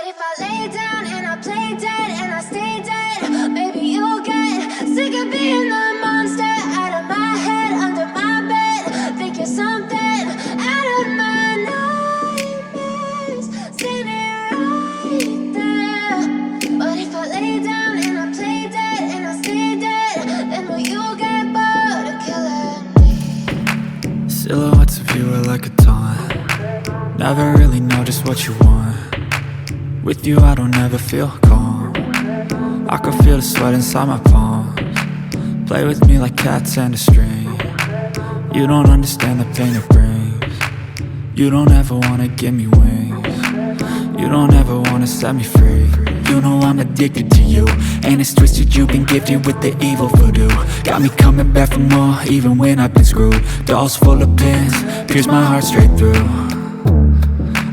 if I lay down and I play dead and I stay dead, maybe you'll get sick of being the monster out of my head, under my bed. Think you're something out of my nightmares, standing right there. But if I lay down and I play dead and I stay dead, then will you get bored of killing me? Silhouettes of you are like a taunt. Never really know just what you want. With you I don't ever feel calm. I can feel the sweat inside my palms. Play with me like cats and a string. You don't understand the pain it brings. You don't ever wanna give me wings. You don't ever wanna set me free. You know I'm addicted to you, and it's twisted, you've been gifted with the evil voodoo. Got me coming back for more, even when I've been screwed. Dolls full of pins, pierce my heart straight through.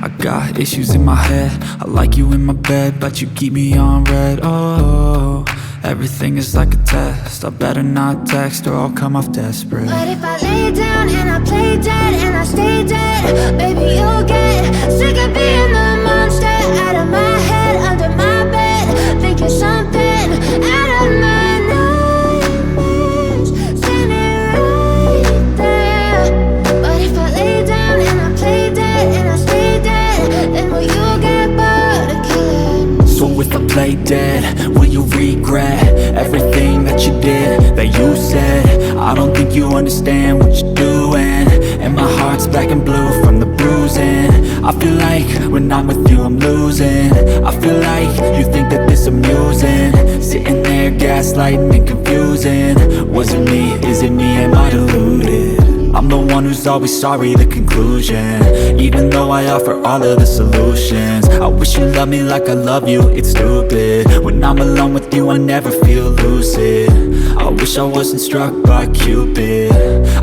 I got issues in my head, I like you in my bed, but you keep me on red. Oh, everything is like a test, I better not text or I'll come off desperate. But if I lay down and I play dead and I stay dead, baby you'll get sick of being the monster out of my head, under my bed. Think you're something out of my nightmares, standing right there. But if I lay down and I play dead and I stay dead, then will you get bored of killing me? So if I play dead, will you regret everything that you did, that you said? I don't think you understand what you're doing, and my heart's black and blue from the bruising. I feel like when I'm with you I'm losing. I feel like you think that this amusing, sitting there gaslighting and confusing. Was it me? Is it me? Am I deluded? I'm the one who's always sorry, the conclusion, even though I offer all of the solutions. I wish you loved me like I love you, it's stupid. When I'm alone with you I never feel lucid. I wish I wasn't struck by Cupid.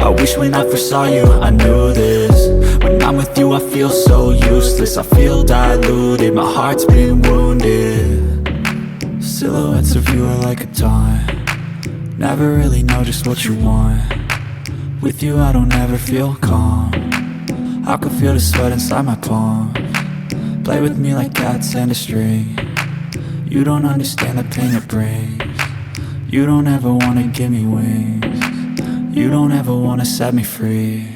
I wish when I first saw you I knew this. When I'm with you I feel so useless, I feel diluted, my heart's been wounded. Silhouettes of you are like a taunt. Never really know just what you want. With you I don't ever feel calm. I can feel the sweat inside my palms. Play with me like cats and a string. You don't understand the pain it brings. You don't ever wanna give me wings. You don't ever wanna set me free.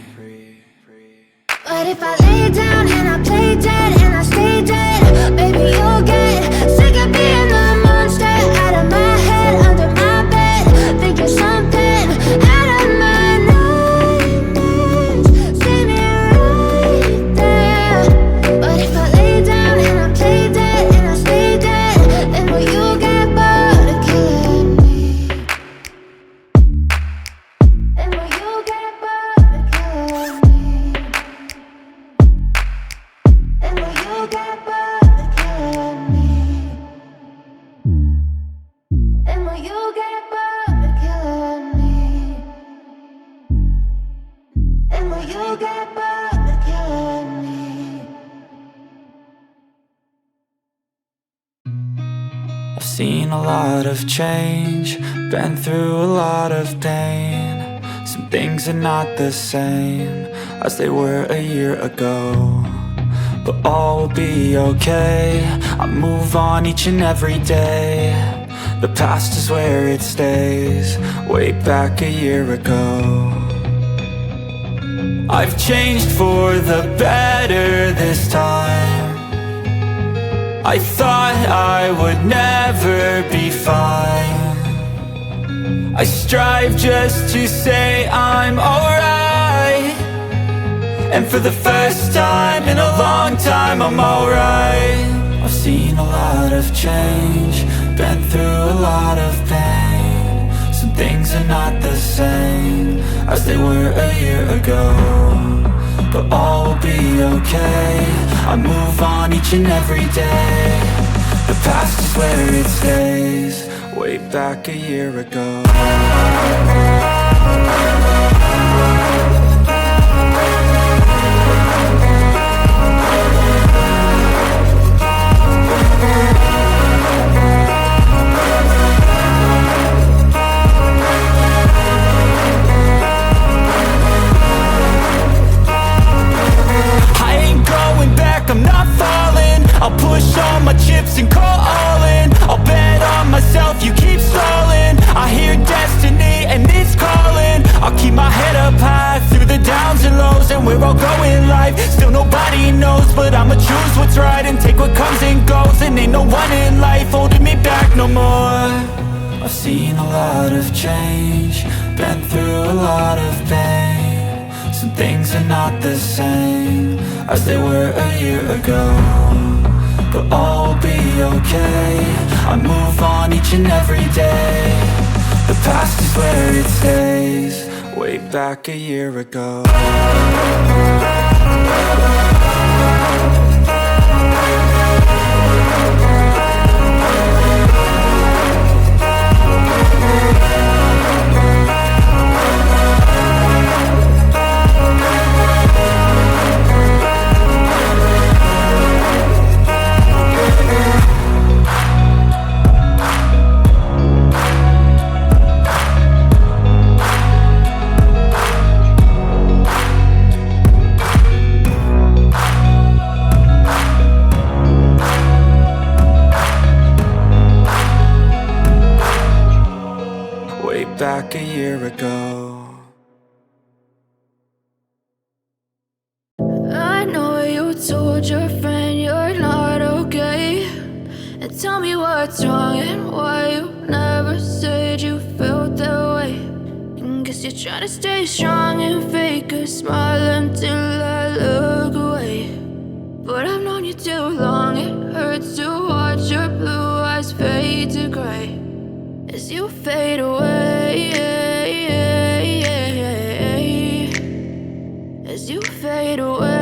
But if I lay down and I play dead and I stay dead, baby you'll get sick of being the monster out of my head, under my bed. Think you're something out of my nightmares, standing right there. But if I lay down and I play dead and I stay dead, then will you get bored of killing me? Then will you get bored of killing me? Then will you get bored of killing me? Then will you get bored of killing me? Then will you get bored of killing me? I've seen a lot of change, been through a lot of pain. Some things are not the same as they were a year ago, but all will be okay. I move on each and every day. The past is where it stays, way back a year ago. I've changed for the better this time. I thought I would never be fine. I strive just to say I'm alright, and for the first time in a long time I'm alright. I've seen a lot of change, been through a lot of pain. Some things are not the same as they were a year ago, but all will be okay. I move on each and every day. The past is where it stays, way back a year ago. I'm not falling, I'll push on all my chips and call all in. I'll bet on myself, you keep stalling. I hear destiny and it's calling. I'll keep my head up high through the downs and lows. And where I'll go in life, still nobody knows. But I'ma choose what's right and take what comes and goes. And ain't no one in life holding me back no more. I've seen a lot of change, been through a lot of pain. Some things are not the same as they were a year ago, but all will be okay. I move on each and every day. The past is where it stays, way back a year ago. Back a year ago. I know you told your friend you're not okay, and tell me what's wrong and why you never said you felt that way. And guess you're trying to stay strong and fake a smile until I look away. But I've known you too long, it hurts to watch your blue eyes fade to gray as you fade away, as you fade away.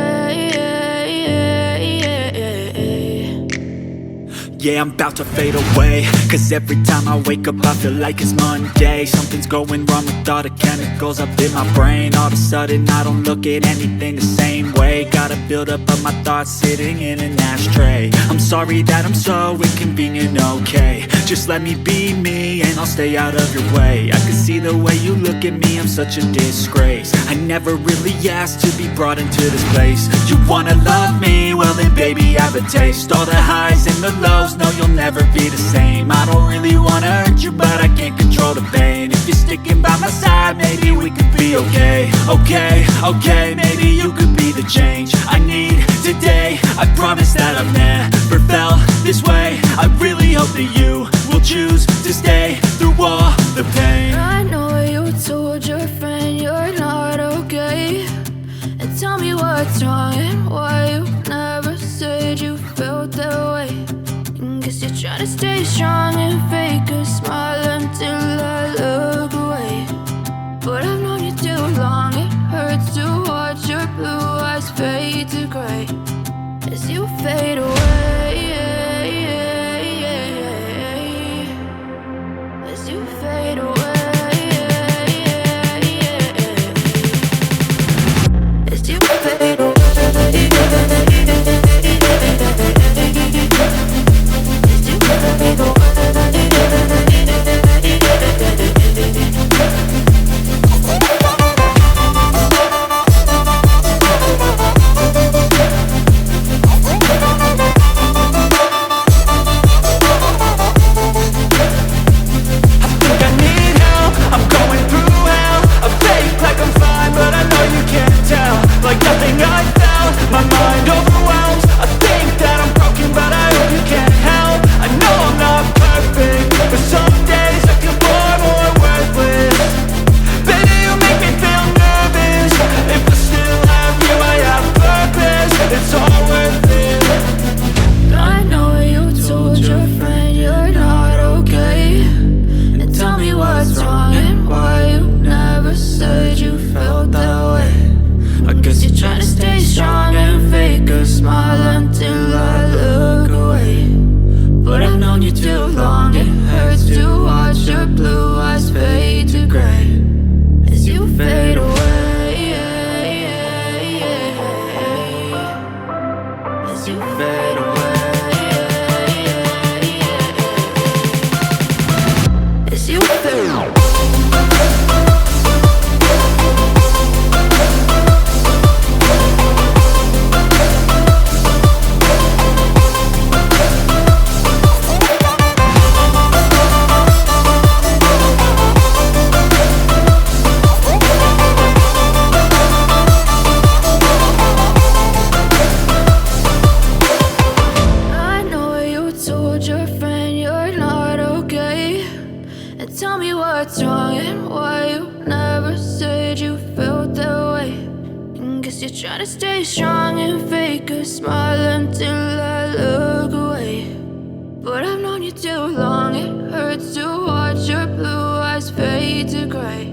Yeah, I'm about to fade away, cause every time I wake up I feel like it's Monday. Something's going wrong with all the chemicals up in my brain. All of a sudden I don't look at anything the same way. Gotta build up of my thoughts sitting in an ashtray. I'm sorry that I'm so inconvenient, okay. Just let me be me and I'll stay out of your way. I can see the way you look at me, I'm such a disgrace. I never really asked to be brought into this place. You wanna love me? Well then baby have a taste. All the highs and the lows, no you'll never be the same. I don't really wanna hurt you but I can't control the pain. If you're sticking by my side, maybe we could be okay. Okay, maybe you could be the change I need today. I promise that I've never felt this way. I really hope that you will choose to stay through all the pain. I know you told your friend you're not okay, and tell me what's wrong and why you never said you felt that way. And guess you're trying to stay strong and fake a smile until I look away. But I've known you too long, it hurts to watch your blue eyes fade to gray as you fade away, as you fade away, as you fade away. As you fade away. asking why you never said you felt that way. And guess you're trying to stay strong and fake a smile until I look away. But I've known you too long, it hurts to watch your blue eyes fade to gray.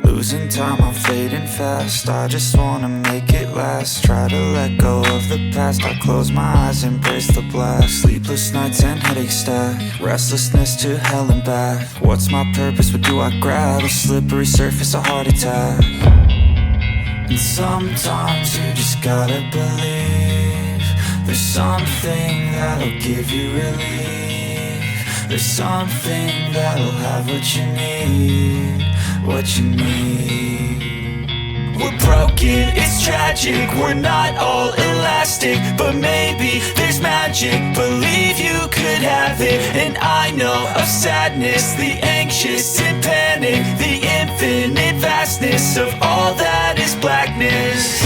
Losing time, I'm fading fast. I just wanna make it last. Try to let go of the past. I close my eyes, embrace the blast. Sleepless nights and headaches stack. Restlessness to hell and back. What's my purpose? What do I grab? A slippery surface, a heart attack. And sometimes you just gotta believe there's something that'll give you relief. There's something that'll have what you need. What you need. We're broken, it's tragic. We're not all elastic, but maybe there's magic. Believe you could have it. And I know of sadness, the anxious and panic, the infinite vastness of all that is blackness.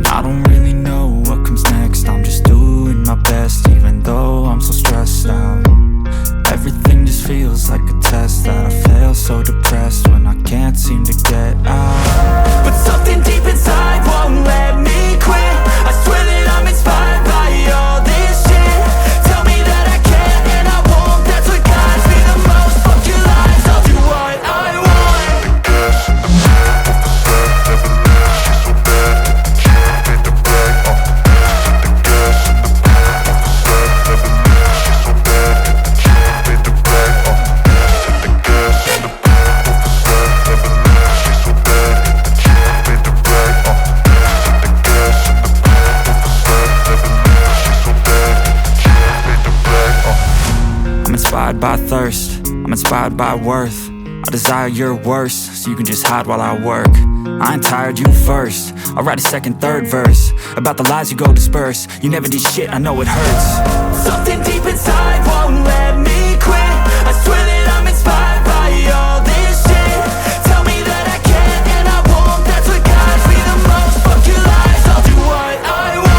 I don't really know what comes next. I'm just doing my best, even though I'm so stressed out. Everything just feels like a test that I fail, so depressed when I can't seem to get out. But something deep inside won't let me quit. I swear that I'm inspired by all this shit. Tell me that I can and I won't. That's what guides me the most. Fuck your lies, I'll do what I want. I'm inspired by thirst, I'm inspired by worth. I desire your worst, so you can just hide while I work. I ain't tired, you first. I'll write a second, third verse about the lies you go disperse. You never did shit, I know it hurts. Something deep inside won't let me quit. I swear that I'm inspired by all this shit. Tell me that I can and I won't. That's what guides me the most. Fuck your lies, I'll do what I want.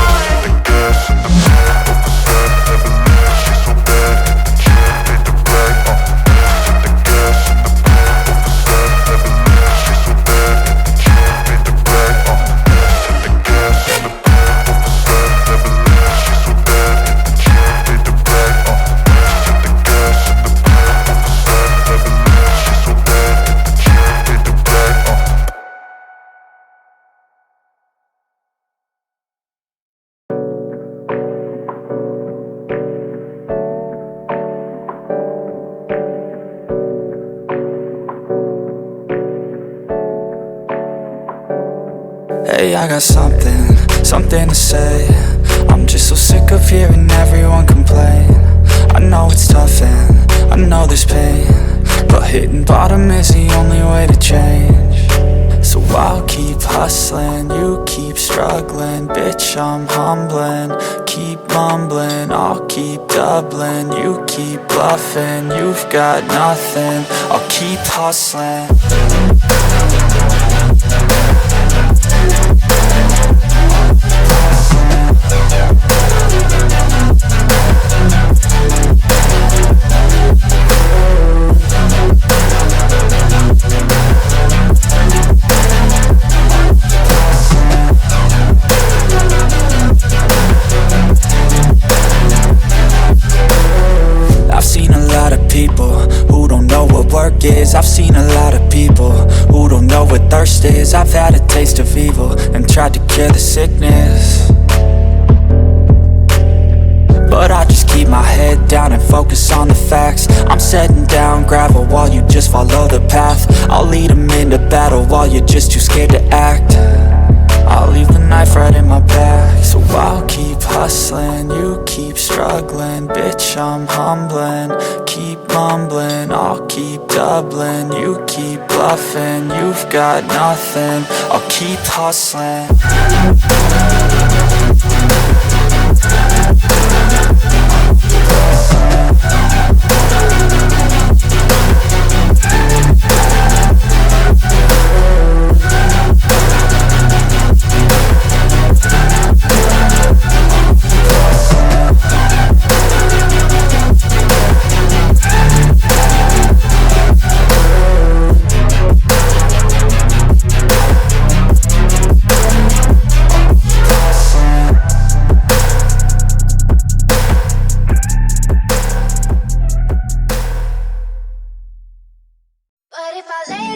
Lately I got something to say. I'm just so sick of hearing everyone complain. I know it's tough and I know there's pain, but hitting bottom is the only way to change. So I'll keep hustling, you keep struggling. Bitch, I'm humbling, keep mumbling. I'll keep doubling, you keep bluffing. You've got nothing, I'll keep hustling. I've seen a lot of people who don't know what work is. I've seen a lot of people who don't know what thirst is. I've had a taste of evil and tried to cure the sickness, but I just keep my head down and focus on the facts. I'm setting down gravel while you just follow the path. I'll lead them into battle while you're just too scared to act. I'll leave the knife right in my back. So I'll keep hustling, you keep struggling. Bitch, I'm humbling, keep mumbling. I'll keep doubling, you keep bluffing. You've got nothing, I'll keep hustling. But if I lay